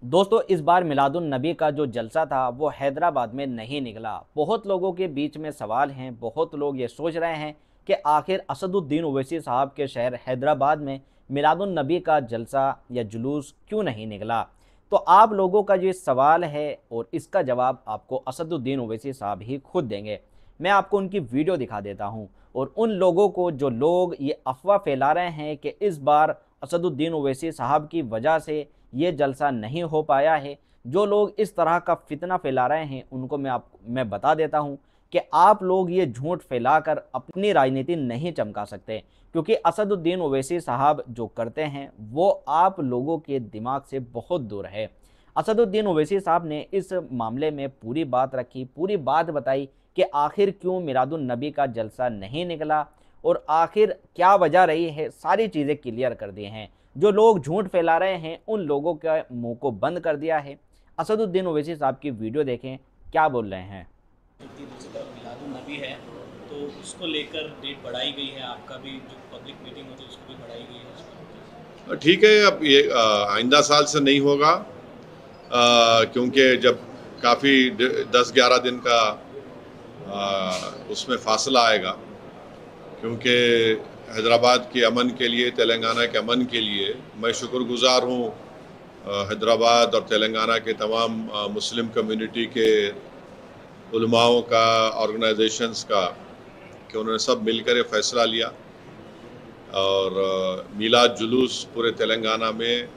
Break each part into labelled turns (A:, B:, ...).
A: दोस्तों, इस बार मिलादुन नबी का जो जलसा था वो हैदराबाद में नहीं निकला। बहुत लोगों के बीच में सवाल हैं, बहुत लोग ये सोच रहे हैं कि आखिर असदुद्दीन ओवैसी साहब के शहर हैदराबाद में मिलादुन नबी का जलसा या जुलूस क्यों नहीं निकला। तो आप लोगों का जो सवाल है और इसका जवाब आपको असदुद्दीन ओवैसी साहब ही खुद देंगे। मैं आपको उनकी वीडियो दिखा देता हूँ और उन लोगों को जो लोग ये अफवाह फैला रहे हैं कि इस बार असदुद्दीन ओवैसी साहब की वजह से ये जलसा नहीं हो पाया है, जो लोग इस तरह का फितना फैला रहे हैं उनको मैं बता देता हूं कि आप लोग ये झूठ फैलाकर अपनी राजनीति नहीं चमका सकते, क्योंकि असदुद्दीन ओवैसी साहब जो करते हैं वो आप लोगों के दिमाग से बहुत दूर है। असदुद्दीन ओवैसी साहब ने इस मामले में पूरी बात रखी, पूरी बात बताई कि आखिर क्यों मिलादुन नबी का जलसा नहीं निकला और आखिर क्या वजह रही है, सारी चीज़ें क्लियर कर दी हैं। जो लोग झूठ फैला रहे हैं उन लोगों के मुंह को बंद कर दिया है। असदुद्दीन ओवैसी साहब की वीडियो देखें, क्या बोल रहे हैं।
B: मिलादुन नबी है तो उसको लेकर डेट बढ़ाई गई है, आपका भी जो पब्लिक मीटिंग होती है उसको भी बढ़ाई गई है।
C: ठीक है, अब ये आइंदा साल से नहीं होगा, क्योंकि जब काफ़ी 10-11 दिन का उसमें फासला आएगा, क्योंकि हैदराबाद के अमन के लिए, तेलंगाना के अमन के लिए मैं शुक्रगुजार हूँ हैदराबाद और तेलंगाना के तमाम मुस्लिम कम्युनिटी के उलमाओं का, ऑर्गेनाइजेशंस का, कि उन्होंने सब मिलकर ये फ़ैसला लिया और मीलाद जुलूस पूरे तेलंगाना में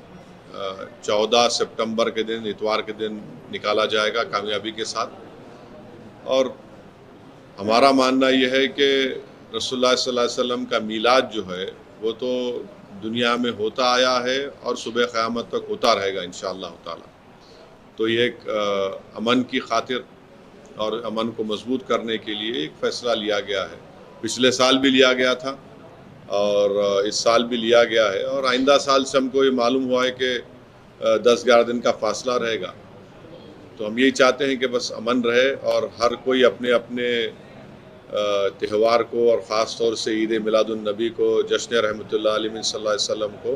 C: 14 सितंबर के दिन, इतवार के दिन निकाला जाएगा कामयाबी के साथ। और हमारा मानना यह है कि रसूलुल्लाह सल्लल्लाहु अलैहि वसल्लम का मीलाद जो है वो तो दुनिया में होता आया है और सुबह क़यामत तक होता रहेगा इंशाअल्लाह ताला। तो ये एक अमन की खातिर और अमन को मजबूत करने के लिए एक फ़ैसला लिया गया है। पिछले साल भी लिया गया था और इस साल भी लिया गया है, और आइंदा साल से हमको ये मालूम हुआ है कि 10-11 दिन का फासला रहेगा। तो हम यही चाहते हैं कि बस अमन रहे और हर कोई अपने अपने त्यौहार को, और ख़ास तौर से ईद मिलादुन नबी को, जश्न रहमतुल्लाह अलैहि सल्लल्लाहु अलैहि वसल्लम को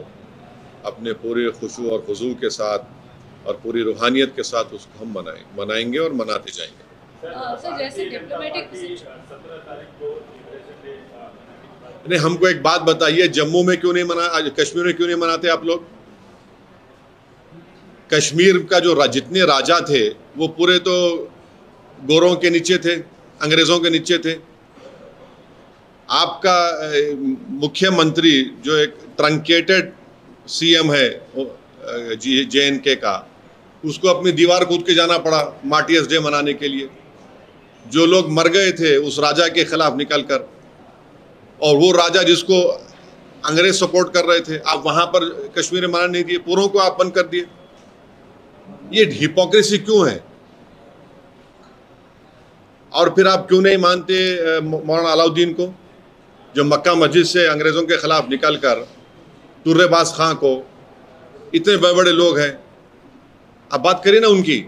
C: अपने पूरे खुशू और खुजू के साथ और पूरी रूहानियत के साथ उसको हम मनाएंगे और मनाते जाएंगे।
D: सर, जैसे डिप्लोमेटिक
C: नहीं, हमको एक बात बताइए, जम्मू में क्यों नहीं मना, कश्मीर में क्यों नहीं मनाते आप लोग? कश्मीर का जो जितने राजा थे वो पूरे तो गोरों के नीचे थे, अंग्रेज़ों के नीचे थे। आपका मुख्यमंत्री जो एक ट्रंकेटेड सीएम है JNK का, उसको अपनी दीवार कूद के जाना पड़ा मार्टियर्स डे मनाने के लिए। जो लोग मर गए थे उस राजा के खिलाफ निकल कर, और वो राजा जिसको अंग्रेज सपोर्ट कर रहे थे, आप वहां पर कश्मीर में मना नहीं दिए, पूरों को आप बंद कर दिए। ये हिपोक्रेसी क्यों है? और फिर आप क्यों नहीं मानते मौलाना अलाउद्दीन को, जो मक्का मस्जिद से अंग्रेज़ों के खिलाफ निकल कर, तुर्रेबाज खां को, इतने बड़े बड़े लोग हैं, आप बात करिए ना उनकी,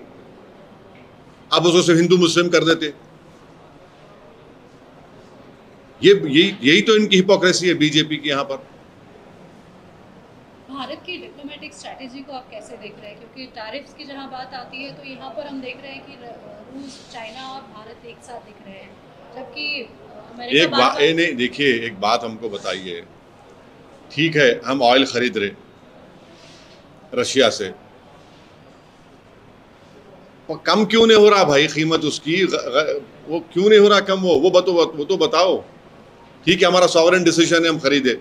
C: आप उसको सिर्फ हिंदू मुस्लिम कर देते। यही तो इनकी हिपोक्रेसी है बीजेपी की। यहाँ पर
D: भारत की डिप्लोमेटिक स्ट्रैटेजी को आप कैसे देख रहे हैं? क्योंकि टैरिफ्स की जहां बात आती है तो यहाँ पर हम देख रहे हैं कि रूस, चाइना और भारत एक साथ दिख रहे हैं, जबकि
C: एक बात नहीं, देखिए एक बात हमको बताइए, ठीक है हम ऑयल खरीद रहे रशिया से, कम क्यों नहीं हो रहा भाई कीमत उसकी? वो क्यों नहीं हो रहा कम? वो तो बताओ। ठीक है, हमारा सॉवरेन डिसीजन है, हम खरीदे,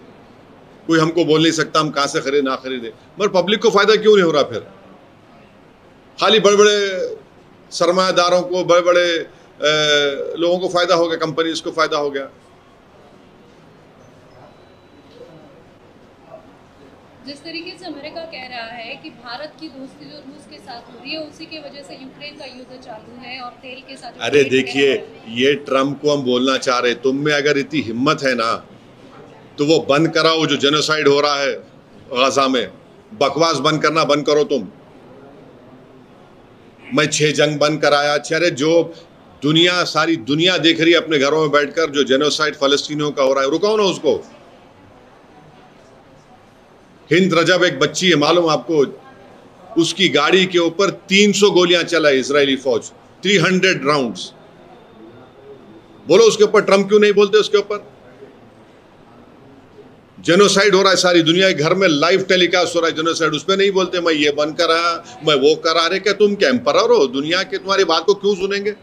C: कोई हमको बोल नहीं सकता हम कहाँ से खरीदे ना खरीदे, मगर पब्लिक को फायदा क्यों नहीं हो रहा? फिर खाली बड़े बड़े सरमायादारों को, बड़े बड़े लोगों को फायदा हो गया, कंपनीज को फायदा हो गया।
D: जिस तरीके से अमेरिका कह रहा है कि भारत की दोस्ती जो रूस के साथ हो रही है उसी की वजह से यूक्रेन का युद्ध चालू है और तेल के साथ,
C: अरे देखिए, ये ट्रम्प को हम बोलना चाह रहे, तुम में अगर इतनी हिम्मत है ना तो वो बंद कराओ जो जेनोसाइड हो रहा है गाजा में। बकवास बंद करना बंद करो तुम। मैं 6 जंग बंद कराया, अरे जो दुनिया, सारी दुनिया देख रही है अपने घरों में बैठकर, जो जेनोसाइड फलस्तीनियों का हो रहा है, रुकाओ ना उसको। हिंद रजब एक बच्ची है, मालूम आपको, उसकी गाड़ी के ऊपर 300 गोलियां चला इजरायली फौज, 300 राउंड्स। बोलो उसके ऊपर ट्रम्प क्यों नहीं बोलते? उसके ऊपर जेनोसाइड हो रहा है, सारी दुनिया के घर में लाइव टेलीकास्ट हो रहा है जेनोसाइड, उस पर नहीं बोलते मैं ये बंद करा, मैं वो करा। रहे क्या तुम क्या एम्परर हो दुनिया के? तुम्हारी बात को क्यों सुनेंगे?